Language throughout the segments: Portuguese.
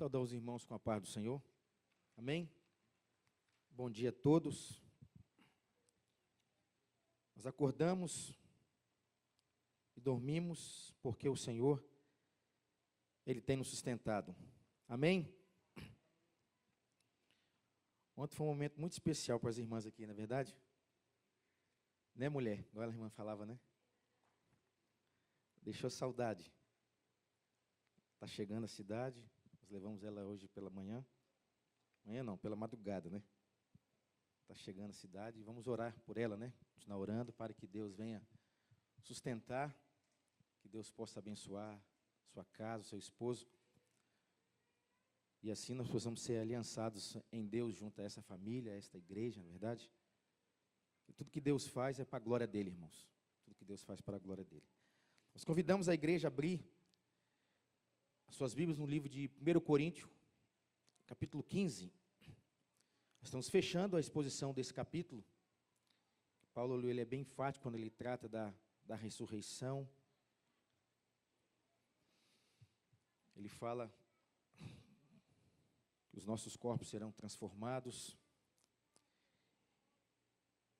Saudar os irmãos com a paz do Senhor. Amém? Bom dia a todos. Nós acordamos e dormimos porque o Senhor, Ele tem nos sustentado. Amém? Ontem foi um momento muito especial para as irmãs aqui, não é verdade? Né, mulher? Igual a irmã falava, né? Deixou saudade. Está chegando a cidade. Nós levamos ela hoje pela manhã. Manhã não, pela madrugada, né? Está chegando a cidade. Vamos orar por ela, né? Continuar orando para que Deus venha sustentar, que Deus possa abençoar sua casa, seu esposo. E assim nós possamos ser aliançados em Deus junto a essa família, a esta igreja, na verdade. E tudo que Deus faz é para a glória dele, irmãos. Tudo que Deus faz para a glória dele. Nós convidamos a igreja a abrir as suas Bíblias no livro de 1 Coríntios, capítulo 15. Nós estamos fechando a exposição desse capítulo. Paulo ele é bem enfático quando ele trata da ressurreição. Ele fala que os nossos corpos serão transformados.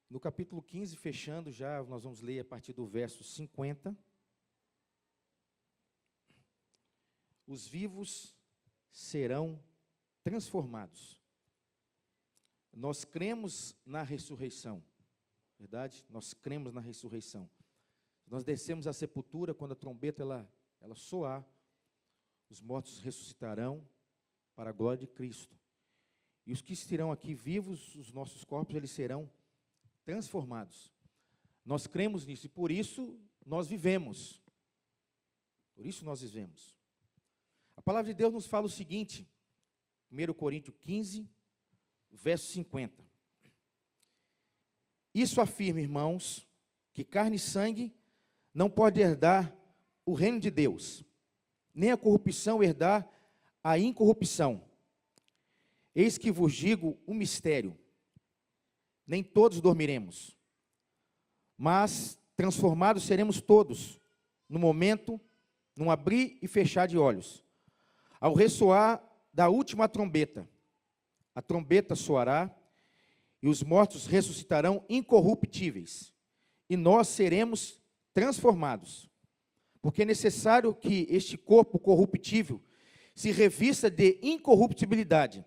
No capítulo 15, fechando já, nós vamos ler a partir do verso 50. Os vivos serão transformados. Nós cremos na ressurreição, verdade? Nós cremos na ressurreição. Nós descemos à sepultura, quando a trombeta ela soar, os mortos ressuscitarão para a glória de Cristo. E os que estarão aqui vivos, os nossos corpos, eles serão transformados. Nós cremos nisso e por isso nós vivemos. Por isso nós vivemos. A palavra de Deus nos fala o seguinte, 1 Coríntios 15, verso 50. Isso afirma, irmãos, que carne e sangue não pode herdar o reino de Deus, nem a corrupção herdar a incorrupção. Eis que vos digo um mistério, nem todos dormiremos, mas transformados seremos todos, no momento, num abrir e fechar de olhos. Ao ressoar da última trombeta, a trombeta soará, e os mortos ressuscitarão incorruptíveis, e nós seremos transformados. Porque é necessário que este corpo corruptível se revista de incorruptibilidade,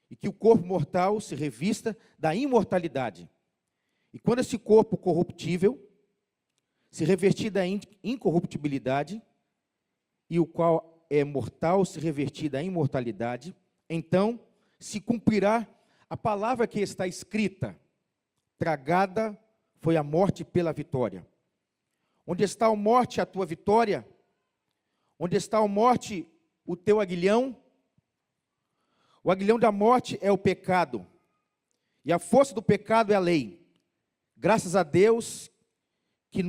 e que o corpo mortal se revista da imortalidade. E quando esse corpo corruptível se revestir da incorruptibilidade, e o qual é mortal se revestir da imortalidade, então se cumprirá a palavra que está escrita: tragada foi a morte pela vitória. Onde está a morte, a tua vitória? Onde está a morte, o teu aguilhão? O aguilhão da morte é o pecado, e a força do pecado é a lei. Graças a Deus que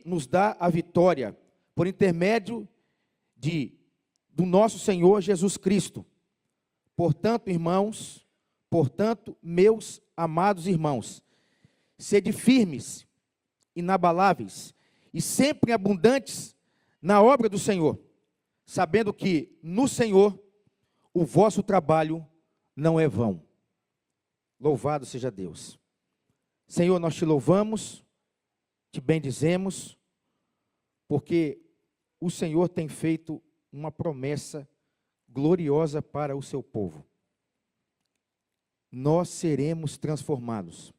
nos dá a vitória, por intermédio do nosso Senhor Jesus Cristo. Portanto, irmãos, meus amados irmãos, sede firmes, inabaláveis e sempre abundantes na obra do Senhor, sabendo que no Senhor o vosso trabalho não é vão. Louvado seja Deus. Senhor, nós te louvamos, te bendizemos, porque o Senhor tem feito uma promessa gloriosa para o seu povo. Nós seremos transformados.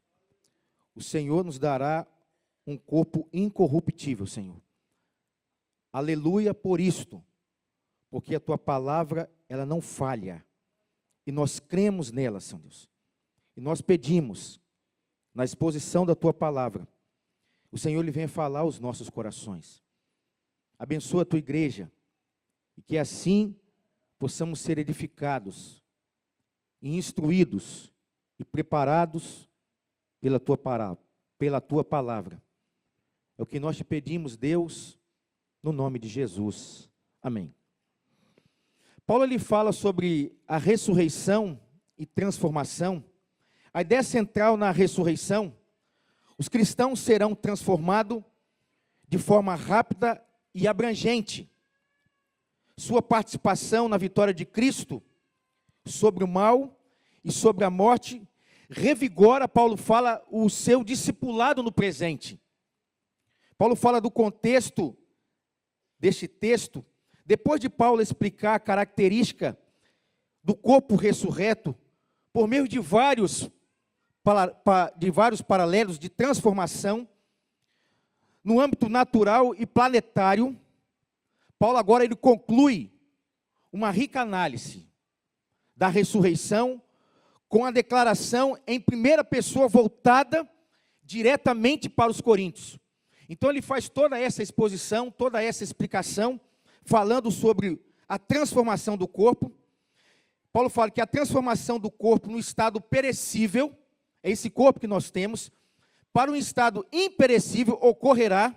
O Senhor nos dará um corpo incorruptível, Senhor. Aleluia por isto, porque a tua palavra, ela não falha. E nós cremos nela, Senhor Deus. E nós pedimos, na exposição da tua palavra, o Senhor lhe venha falar aos nossos corações. Abençoa a tua igreja, e que assim possamos ser edificados, e instruídos, e preparados pela tua palavra. É o que nós te pedimos, Deus, no nome de Jesus. Amém. Paulo ele fala sobre a ressurreição e transformação. A ideia central na ressurreição, os cristãos serão transformados de forma rápida e abrangente. sua participação na vitória de Cristo sobre o mal e sobre a morte, revigora, Paulo fala, o seu discipulado no presente. Paulo fala do contexto deste texto, depois de Paulo explicar a característica do corpo ressurreto, por meio de vários paralelos de transformação, no âmbito natural e planetário, Paulo agora ele conclui uma rica análise da ressurreição com a declaração em primeira pessoa voltada diretamente para os coríntios. Então ele faz toda essa exposição, toda essa explicação, falando sobre a transformação do corpo. Paulo fala que a transformação do corpo no estado perecível, é esse corpo que nós temos, para um estado imperecível ocorrerá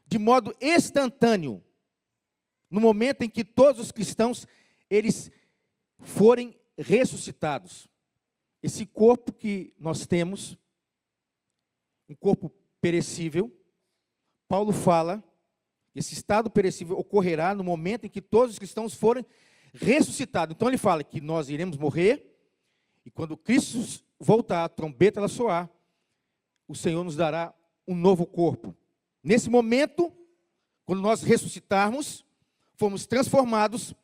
de modo instantâneo, no momento em que todos os cristãos, eles forem ressuscitados. Esse corpo que nós temos, um corpo perecível, Paulo fala, esse estado perecível ocorrerá no momento em que todos os cristãos forem ressuscitados. Então ele fala que nós iremos morrer, e quando Cristo voltar, a trombeta ela soar, o Senhor nos dará um novo corpo. Nesse momento, quando nós ressuscitarmos, fomos transformados,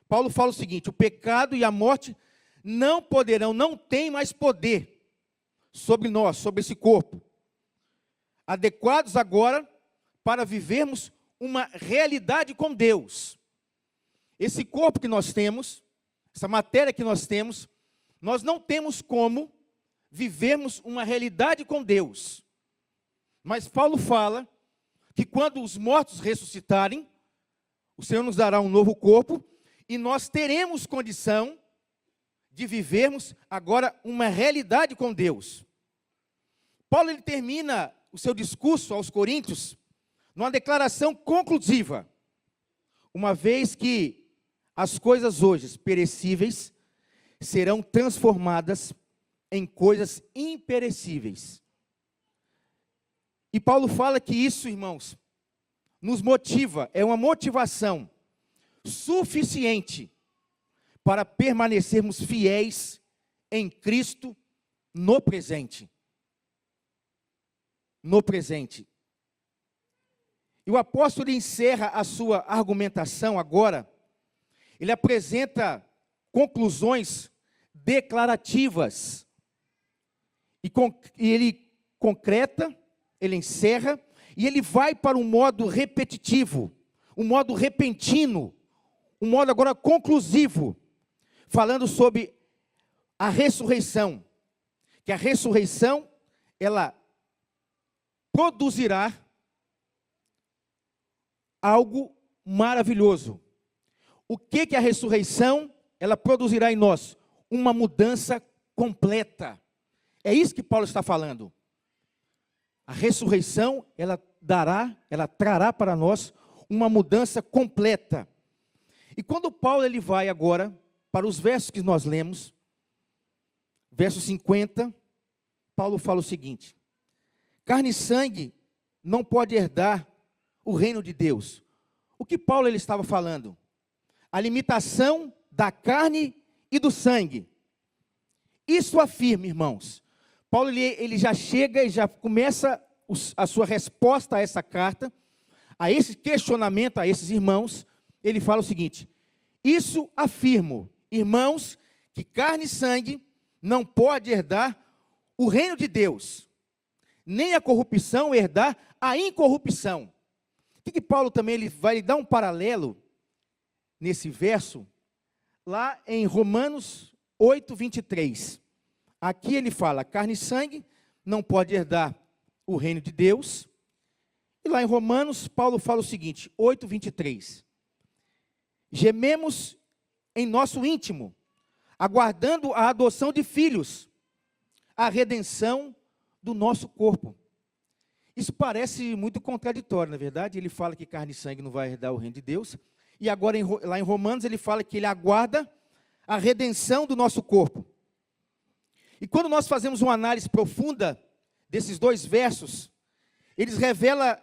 Paulo fala o seguinte: o pecado e a morte não poderão, não tem mais poder sobre nós, sobre esse corpo, adequados agora para vivermos uma realidade com Deus. Esse corpo que nós temos, essa matéria que nós temos, nós não temos como vivermos uma realidade com Deus. Mas Paulo fala que quando os mortos ressuscitarem, o Senhor nos dará um novo corpo e nós teremos condição de vivermos agora uma realidade com Deus. Paulo ele termina o seu discurso aos Coríntios numa declaração conclusiva, uma vez que as coisas hoje perecíveis serão transformadas em coisas imperecíveis. E Paulo fala que isso, irmãos, nos motiva, é uma motivação suficiente para permanecermos fiéis em Cristo no presente. No presente. E o apóstolo encerra a sua argumentação agora, ele apresenta conclusões declarativas, e ele concreta, ele encerra, e ele vai para um modo repetitivo, um modo repentino, um modo agora conclusivo, falando sobre a ressurreição, que a ressurreição, ela produzirá algo maravilhoso. O que a ressurreição, ela produzirá em nós? Uma mudança completa. É isso que Paulo está falando. A ressurreição, ela trará para nós uma mudança completa. E quando Paulo ele vai agora para os versos que nós lemos, verso 50, Paulo fala o seguinte: carne e sangue não pode herdar o reino de Deus. O que Paulo ele estava falando? A limitação da carne e do sangue. Isso afirma, irmãos. Paulo ele já chega e já começa a sua resposta a essa carta, a esse questionamento a esses irmãos. Ele fala o seguinte: isso afirmo, irmãos, que carne e sangue não pode herdar o reino de Deus, nem a corrupção herdar a incorrupção. O que Paulo também ele vai dar um paralelo nesse verso, lá em Romanos 8, 23. Aqui ele fala, carne e sangue não pode herdar o reino de Deus. E lá em Romanos, Paulo fala o seguinte, 8, 23. Gememos em nosso íntimo, aguardando a adoção de filhos, a redenção do nosso corpo. Isso parece muito contraditório, na verdade. Ele fala que carne e sangue não vai herdar o reino de Deus. E agora, lá em Romanos, ele fala que ele aguarda a redenção do nosso corpo. E quando nós fazemos uma análise profunda desses dois versos, eles revelam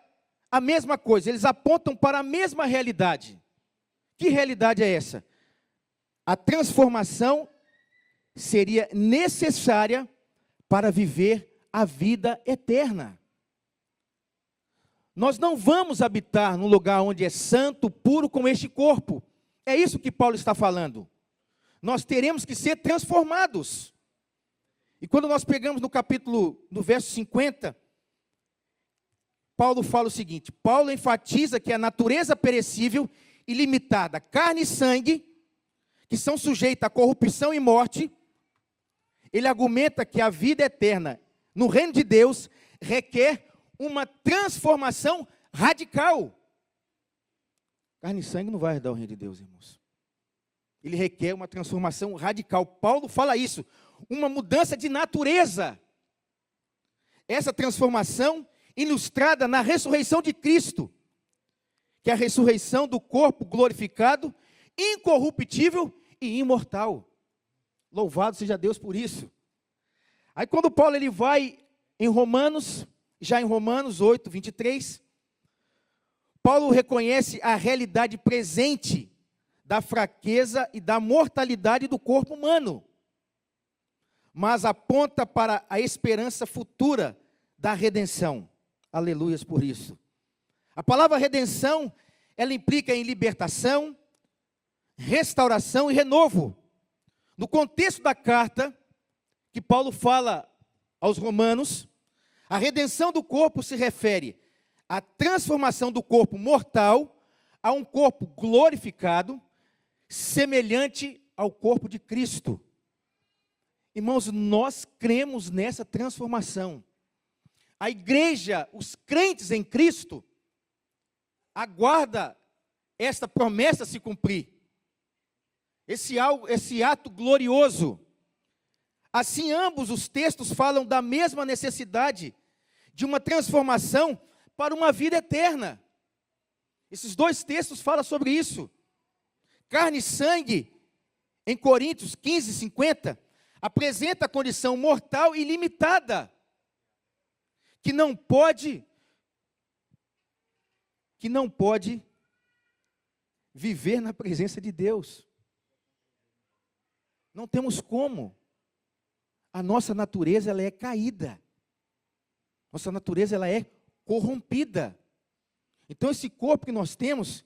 a mesma coisa, eles apontam para a mesma realidade, Que realidade é essa? A transformação seria necessária para viver a vida eterna. Nós não vamos habitar num lugar onde é santo, puro, como este corpo. É isso que Paulo está falando. Nós teremos que ser transformados. E quando nós pegamos no verso 50, Paulo fala o seguinte: Paulo enfatiza que a natureza perecível e limitada, carne e sangue, que são sujeitas à corrupção e morte, ele argumenta que a vida eterna no reino de Deus requer uma transformação radical. Carne e sangue não vai herdar o reino de Deus, irmãos. Ele requer uma transformação radical. Paulo fala isso, uma mudança de natureza. Essa transformação ilustrada na ressurreição de Cristo, que é a ressurreição do corpo glorificado, incorruptível e imortal. Louvado seja Deus por isso. Aí quando Paulo ele vai em Romanos, já em Romanos 8, 23, Paulo reconhece a realidade presente da fraqueza e da mortalidade do corpo humano, mas aponta para a esperança futura da redenção. Aleluias por isso. A palavra redenção, ela implica em libertação, restauração e renovo. No contexto da carta que Paulo fala aos romanos, a redenção do corpo se refere à transformação do corpo mortal a um corpo glorificado, semelhante ao corpo de Cristo. Irmãos, nós cremos nessa transformação. A igreja, os crentes em Cristo, aguarda esta promessa se cumprir. Esse ato glorioso. Assim, ambos os textos falam da mesma necessidade de uma transformação para uma vida eterna. Esses dois textos falam sobre isso. Carne e sangue, em Coríntios 15, 50, apresenta a condição mortal e limitada, que não pode viver na presença de Deus. Não temos como. A nossa natureza ela é caída. Nossa natureza ela é corrompida. Então esse corpo que nós temos,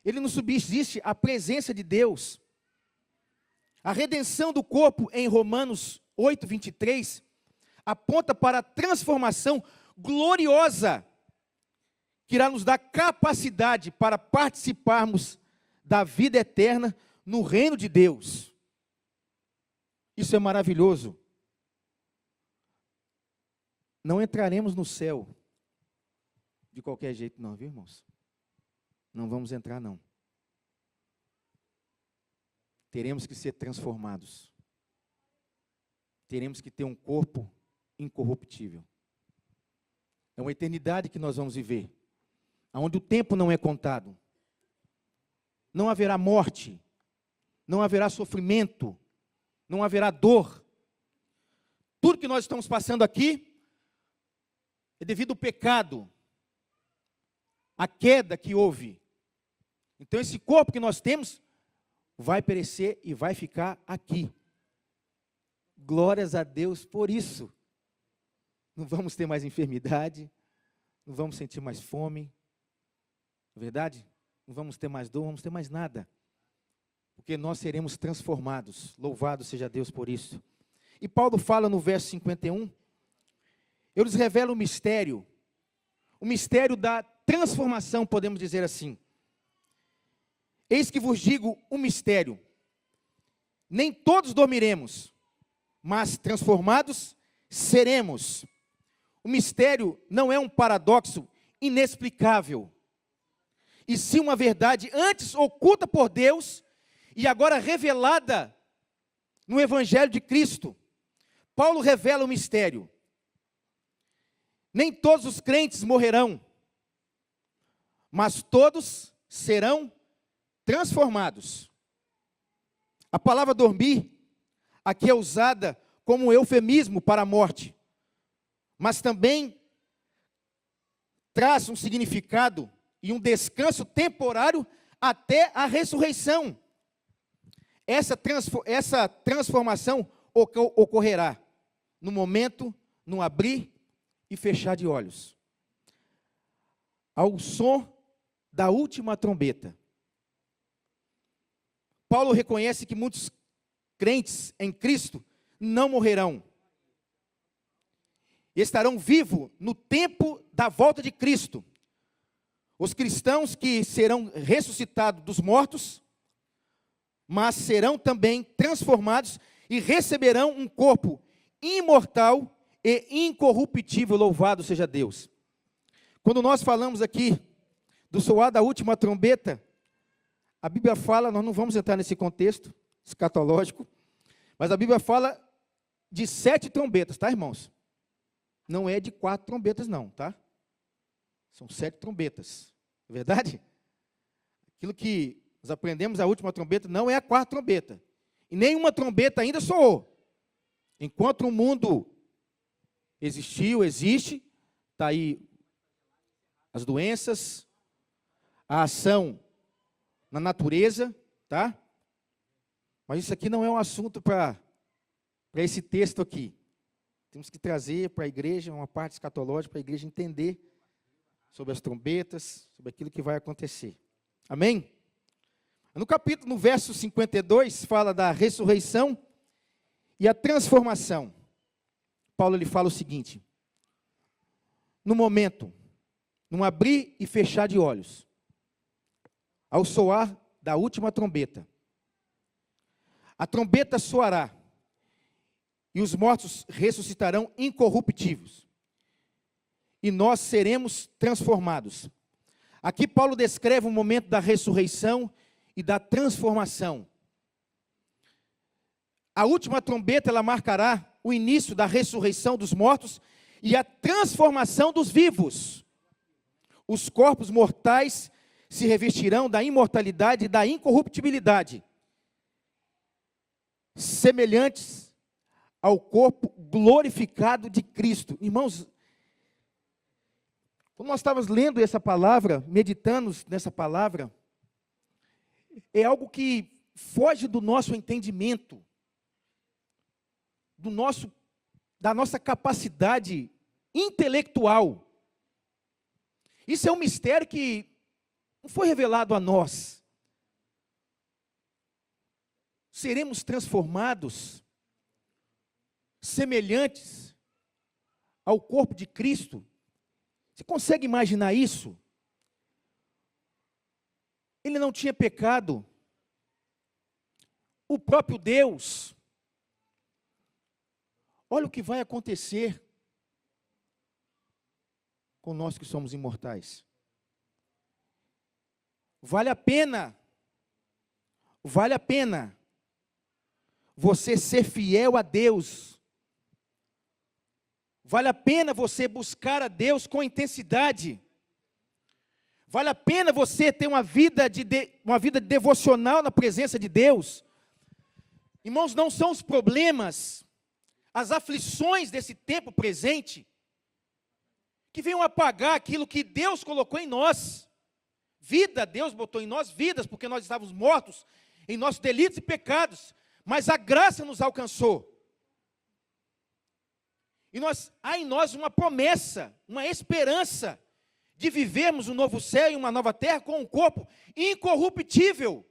ele não subsiste à presença de Deus. A redenção do corpo em Romanos 8, 23, aponta para a transformação gloriosa, que irá nos dar capacidade para participarmos da vida eterna no reino de Deus. Isso é maravilhoso. Não entraremos no céu de qualquer jeito não, viu, irmãos? Não vamos entrar não. Teremos que ser transformados. Teremos que ter um corpo incorruptível. É uma eternidade que nós vamos viver, onde o tempo não é contado. Não haverá morte, não haverá sofrimento, não haverá dor. Tudo que nós estamos passando aqui é devido ao pecado, à queda que houve. Então esse corpo que nós temos vai perecer e vai ficar aqui. Glórias a Deus por isso. Não vamos ter mais enfermidade, não vamos sentir mais fome, não é verdade? Não vamos ter mais dor, não vamos ter mais nada. Porque nós seremos transformados. Louvado seja Deus por isso. E Paulo fala no verso 51, eu lhes revelo o mistério da transformação, podemos dizer assim. Eis que vos digo um mistério. Nem todos dormiremos, mas transformados seremos. O mistério não é um paradoxo inexplicável, e sim uma verdade antes oculta por Deus e agora revelada no Evangelho de Cristo. Paulo revela o mistério. Nem todos os crentes morrerão, mas todos serão transformados. A palavra dormir aqui é usada como um eufemismo para a morte, mas também traz um significado e um descanso temporário até a ressurreição. Essa transformação ocorrerá no momento, no abrir e fechar de olhos, ao som da última trombeta. Paulo reconhece que muitos crentes em Cristo não morrerão. Estarão vivos no tempo da volta de Cristo. Os cristãos que serão ressuscitados dos mortos, mas serão também transformados e receberão um corpo imortal e incorruptível, louvado seja Deus. Quando nós falamos aqui do soar da última trombeta, a Bíblia fala, nós não vamos entrar nesse contexto escatológico, mas a Bíblia fala de 7 trombetas, tá, irmãos? Não é de 4 trombetas não, tá? São 7 trombetas, é verdade? Aquilo que nós aprendemos, a última trombeta, não é a 4ª trombeta. E nenhuma trombeta ainda soou. Enquanto o mundo existiu, existe, está aí as doenças, a ação na natureza, tá? Mas isso aqui não é um assunto para esse texto aqui. Temos que trazer para a igreja uma parte escatológica, para a igreja entender sobre as trombetas, sobre aquilo que vai acontecer. Amém? No verso 52, fala da ressurreição e a transformação. Paulo ele fala o seguinte: no momento, num abrir e fechar de olhos, ao soar da última trombeta, a trombeta soará, e os mortos ressuscitarão incorruptíveis, e nós seremos transformados. Aqui Paulo descreve o momento da ressurreição e da transformação. A última trombeta, ela marcará o início da ressurreição dos mortos e a transformação dos vivos. Os corpos mortais se revestirão da imortalidade e da incorruptibilidade, semelhantes ao corpo glorificado de Cristo. Irmãos, quando nós estávamos lendo essa palavra, meditando nessa palavra, é algo que foge do nosso entendimento, da nossa capacidade intelectual. Isso é um mistério que não foi revelado a nós. Seremos transformados, semelhantes ao corpo de Cristo. Você consegue imaginar isso? Ele não tinha pecado. O próprio Deus. Olha o que vai acontecer com nós que somos imortais. Vale a pena você ser fiel a Deus. Vale a pena você buscar a Deus com intensidade. Vale a pena você ter uma vida devocional na presença de Deus. Irmãos, não são os problemas, as aflições desse tempo presente, que venham apagar aquilo que Deus colocou em nós. Vida, Deus botou em nós vidas, porque nós estávamos mortos em nossos delitos e pecados, mas a graça nos alcançou. E há em nós uma promessa, uma esperança, de vivermos um novo céu e uma nova terra com um corpo incorruptível,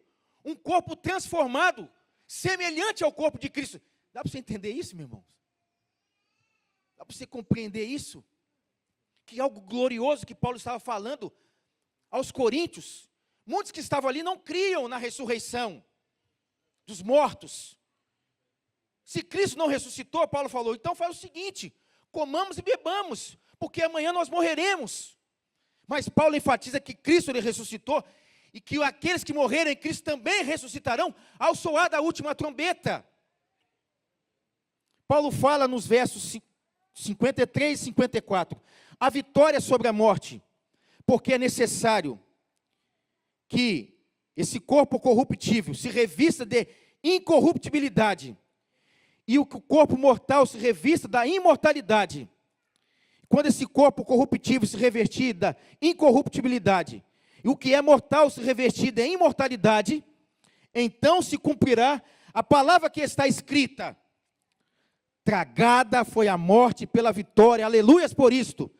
um corpo transformado, semelhante ao corpo de Cristo. Dá para você entender isso, meu irmão? Dá para você compreender isso? Que algo glorioso que Paulo estava falando aos coríntios. Muitos que estavam ali não criam na ressurreição dos mortos. Se Cristo não ressuscitou, Paulo falou, então faz o seguinte: comamos e bebamos, porque amanhã nós morreremos. Mas Paulo enfatiza que Cristo ele ressuscitou, e que aqueles que morrerem em Cristo também ressuscitarão ao soar da última trombeta. Paulo fala nos versos 53 e 54, a vitória sobre a morte, porque é necessário que esse corpo corruptível se revista de incorruptibilidade, e o corpo mortal se revista da imortalidade. Quando esse corpo corruptível se revestir da incorruptibilidade, e o que é mortal se revestir de imortalidade, então se cumprirá a palavra que está escrita: tragada foi a morte pela vitória. Aleluias por isto.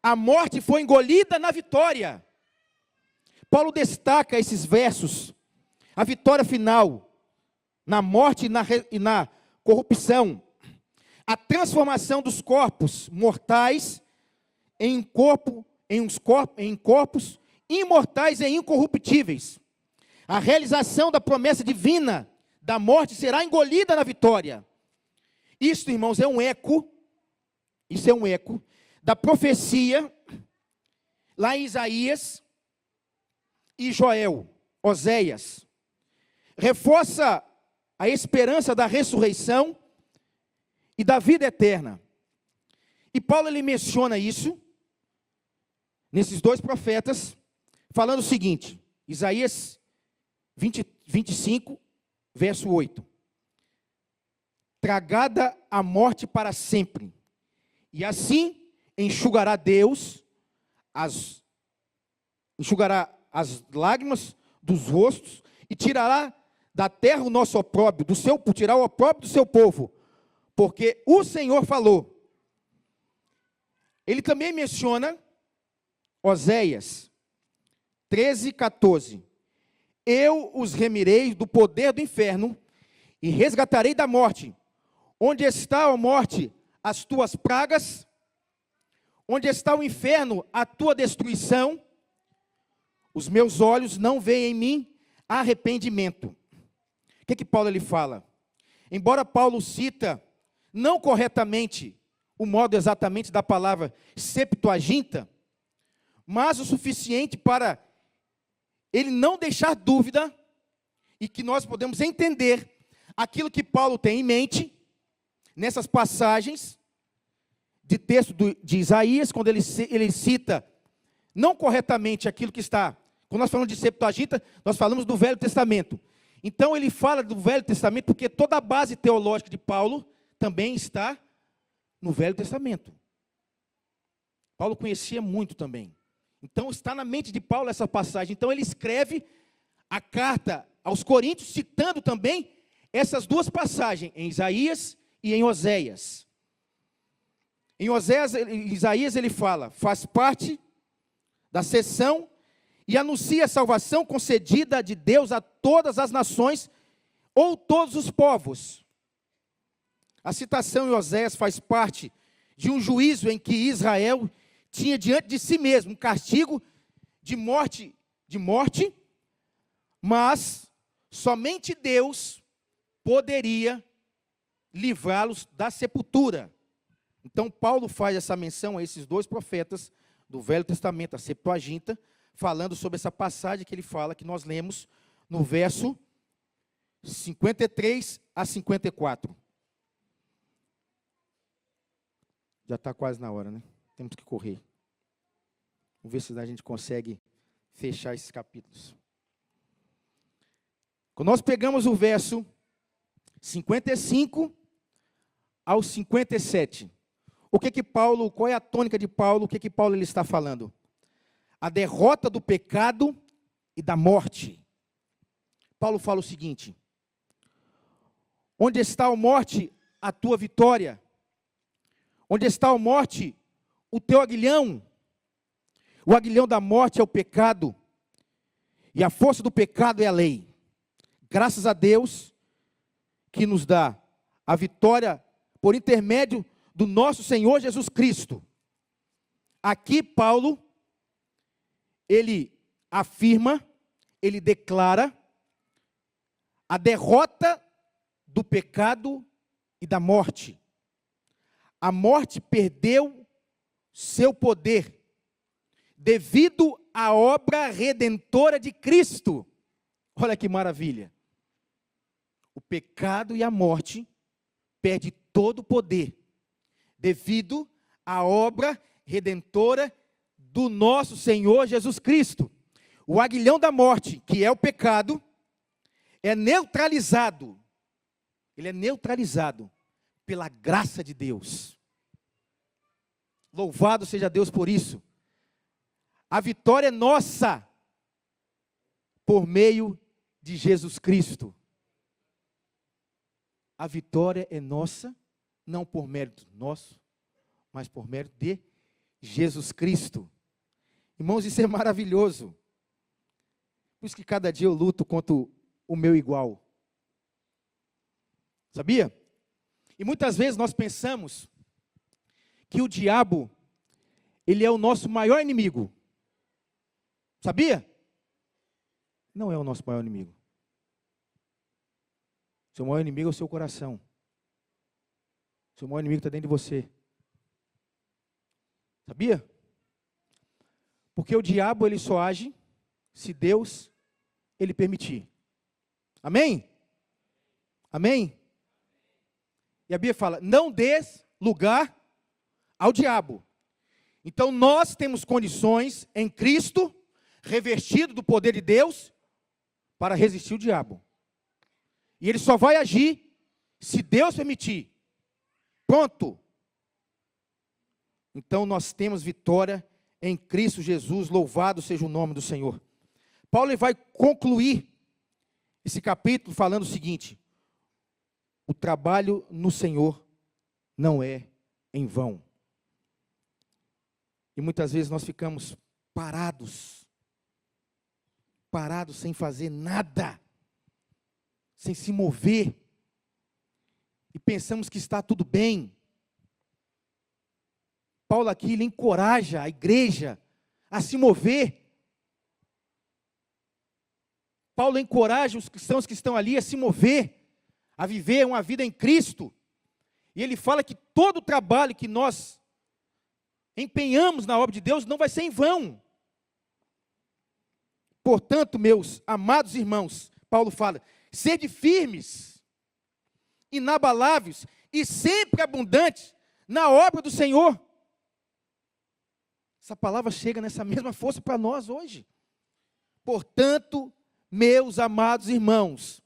A morte foi engolida na vitória. Paulo destaca esses versos, a vitória final, na morte e na corrupção, a transformação dos corpos mortais em corpos imortais e incorruptíveis. A realização da promessa divina da morte será engolida na vitória. Isso, irmãos, isso é um eco da profecia lá em Isaías e Joel, Oséias. Reforça a esperança da ressurreição e da vida eterna. E Paulo, ele menciona isso nesses dois profetas, falando o seguinte, Isaías 25, verso 8. Tragada a morte para sempre, e assim enxugará Deus enxugará as lágrimas dos rostos e tirará da terra o nosso opróbrio, tirar o opróbrio do seu povo, porque o Senhor falou. Ele também menciona Oséias 13, 14. Eu os remirei do poder do inferno e resgatarei da morte. Onde está, ó morte, as tuas pragas? Onde está o inferno, a tua destruição? Os meus olhos não veem em mim arrependimento. O que Paulo ele fala? Embora Paulo cita, não corretamente, o modo exatamente da palavra Septuaginta, mas o suficiente para ele não deixar dúvida e que nós podemos entender aquilo que Paulo tem em mente nessas passagens de texto de Isaías, quando ele cita não corretamente aquilo que está, quando nós falamos de Septuaginta, nós falamos do Velho Testamento. Então ele fala do Velho Testamento porque toda a base teológica de Paulo também está no Velho Testamento. Paulo conhecia muito também. Então está na mente de Paulo essa passagem. Então ele escreve a carta aos Coríntios, citando também essas duas passagens, em Isaías e em Oséias. Em Isaías ele fala, faz parte da seção e anuncia a salvação concedida de Deus a todas as nações ou todos os povos. A citação em Oséias faz parte de um juízo em que Israel tinha diante de si mesmo um castigo de morte, mas somente Deus poderia livrá-los da sepultura. Então Paulo faz essa menção a esses dois profetas do Velho Testamento, a Septuaginta, falando sobre essa passagem que ele fala, que nós lemos no verso 53 a 54. Já está quase na hora, né? Temos que correr. Vamos ver se a gente consegue fechar esses capítulos. Quando nós pegamos o verso 55 ao 57, qual é a tônica de Paulo? O que Paulo ele está falando? A derrota do pecado e da morte. Paulo fala o seguinte: onde está a morte, a tua vitória? Onde está a morte, o teu aguilhão? O aguilhão da morte é o pecado, e a força do pecado é a lei. Graças a Deus, que nos dá a vitória por intermédio do nosso Senhor Jesus Cristo. Aqui Paulo, ele afirma, ele declara a derrota do pecado e da morte. A morte perdeu seu poder devido à obra redentora de Cristo. Olha que maravilha. O pecado e a morte perdem todo o poder devido à obra redentora do nosso Senhor Jesus Cristo. O aguilhão da morte, que é o pecado, é neutralizado. Ele é neutralizado pela graça de Deus. Louvado seja Deus por isso. A vitória é nossa por meio de Jesus Cristo. A vitória é nossa, não por mérito nosso, mas por mérito de Jesus Cristo. Irmãos, isso é maravilhoso. Por isso que cada dia eu luto contra o meu igual. Sabia? E muitas vezes nós pensamos que o diabo, ele é o nosso maior inimigo. Sabia? Não é o nosso maior inimigo. Seu maior inimigo é o seu coração. Seu maior inimigo está dentro de você. Sabia? Porque o diabo, ele só age se Deus, ele permitir. Amém? Amém? E a Bíblia fala, não dês lugar ao diabo. Então nós temos condições em Cristo, revestido do poder de Deus, para resistir o diabo. E ele só vai agir se Deus permitir. Pronto. Então nós temos vitória em Cristo Jesus, louvado seja o nome do Senhor. Paulo vai concluir esse capítulo falando o seguinte: o trabalho no Senhor não é em vão. E muitas vezes nós ficamos parados sem fazer nada, sem se mover, e pensamos que está tudo bem. Paulo aqui, ele encoraja a igreja a se mover. Paulo encoraja os cristãos que estão ali a se mover, a viver uma vida em Cristo. E ele fala que todo o trabalho que nós empenhamos na obra de Deus não vai ser em vão. Portanto, meus amados irmãos, Paulo fala, sede firmes, inabaláveis e sempre abundantes na obra do Senhor. Essa palavra chega nessa mesma força para nós hoje. Portanto, meus amados irmãos,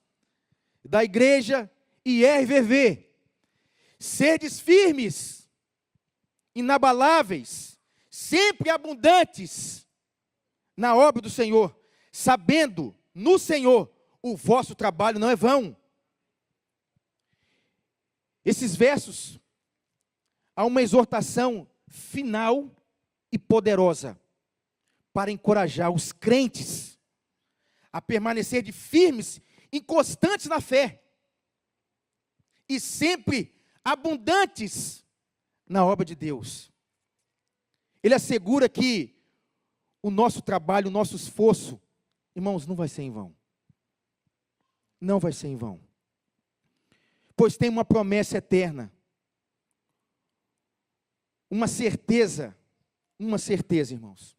da igreja IRVV, sedes firmes, inabaláveis, sempre abundantes na obra do Senhor, sabendo no Senhor o vosso trabalho não é vão. Esses versos, há uma exortação final e poderosa para encorajar os crentes a permanecer de firmes, inconstantes na fé e sempre abundantes na obra de Deus. Ele assegura que o nosso trabalho, o nosso esforço, irmãos, não vai ser em vão. Não vai ser em vão. Pois tem uma promessa eterna. Uma certeza, irmãos.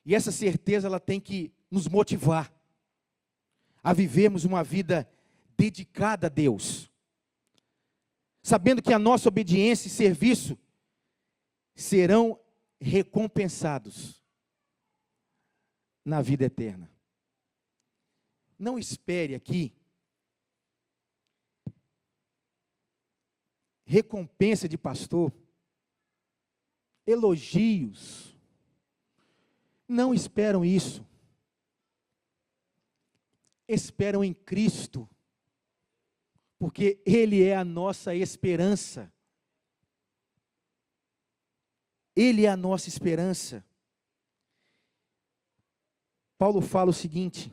E essa certeza, ela tem que nos motivar a vivermos uma vida dedicada a Deus. Sabendo que a nossa obediência e serviço serão recompensados na vida eterna. Não espere aqui recompensa de pastor, elogios. Não esperam isso. Esperam em Cristo, porque Ele é a nossa esperança. Ele é a nossa esperança. Paulo fala o seguinte: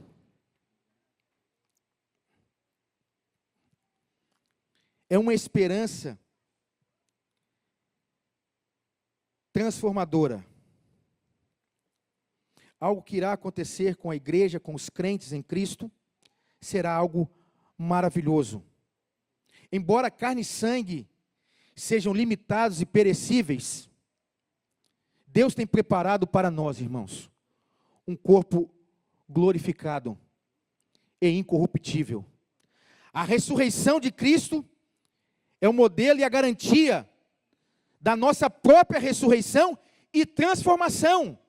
é uma esperança transformadora. Algo que irá acontecer com a igreja, com os crentes em Cristo, será algo maravilhoso. Embora carne e sangue sejam limitados e perecíveis, Deus tem preparado para nós, irmãos, um corpo glorificado e incorruptível. A ressurreição de Cristo é o modelo e a garantia da nossa própria ressurreição e transformação.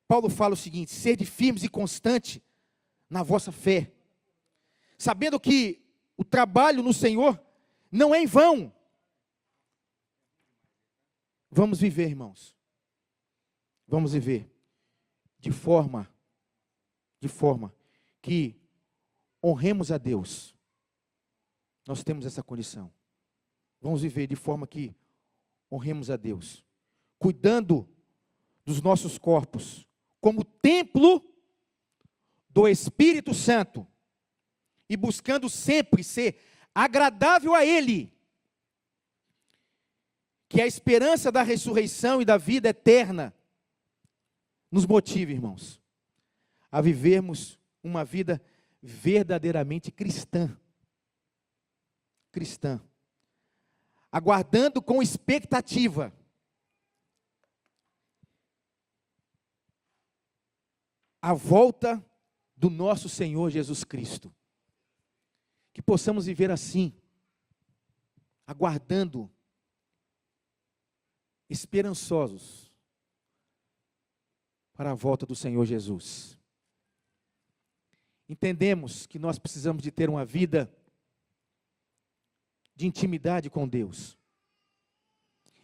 Paulo fala o seguinte: sede firmes e constante na vossa fé, sabendo que o trabalho no Senhor não é em vão. Vamos viver, irmãos. Vamos viver de forma de forma que honremos a Deus. Nós temos essa condição. Vamos viver de forma que honremos a Deus, cuidando dos nossos corpos como templo do Espírito Santo e buscando sempre ser agradável a Ele, que a esperança da ressurreição e da vida eterna nos motive, irmãos, a vivermos uma vida verdadeiramente cristã. Cristã. Aguardando com expectativa a volta do nosso Senhor Jesus Cristo. Que possamos viver assim, aguardando, esperançosos para a volta do Senhor Jesus. Entendemos que nós precisamos de ter uma vida de intimidade com Deus.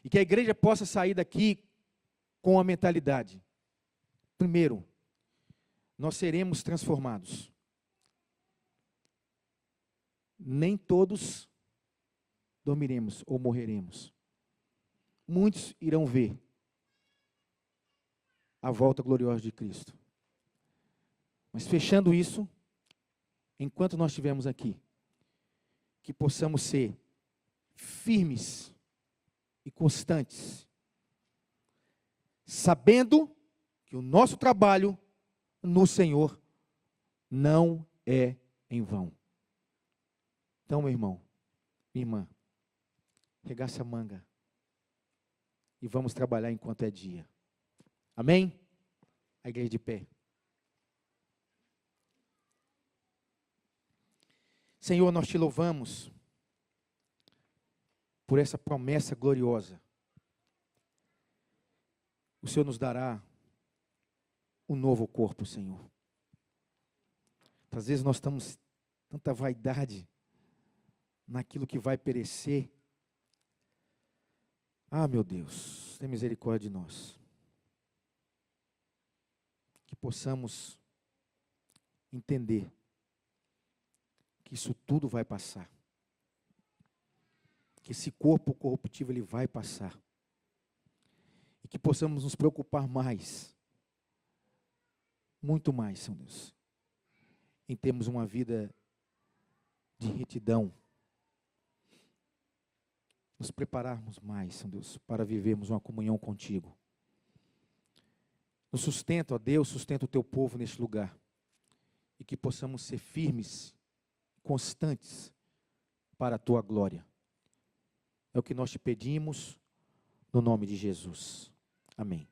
E que a igreja possa sair daqui com a mentalidade. Primeiro, nós seremos transformados. Nem todos dormiremos ou morreremos. Muitos irão ver a volta gloriosa de Cristo. Mas fechando isso, enquanto nós estivermos aqui, que possamos ser firmes e constantes, sabendo que o nosso trabalho no Senhor não é em vão. Então, meu irmão, minha irmã, regaça a manga e vamos trabalhar enquanto é dia. Amém? A igreja de pé. Senhor, nós te louvamos por essa promessa gloriosa. O Senhor nos dará um novo corpo, Senhor. Às vezes nós estamos tanta vaidade naquilo que vai perecer. Ah, meu Deus, tem misericórdia de nós. Que possamos entender que isso tudo vai passar. Que esse corpo corruptível ele vai passar. E que possamos nos preocupar mais, muito mais, Senhor Deus, em termos uma vida de retidão. Nos prepararmos mais, Senhor Deus, para vivermos uma comunhão contigo. Nos sustenta, ó Deus, sustenta o teu povo neste lugar. E que possamos ser firmes, constantes para a tua glória. É o que nós te pedimos, no nome de Jesus. Amém.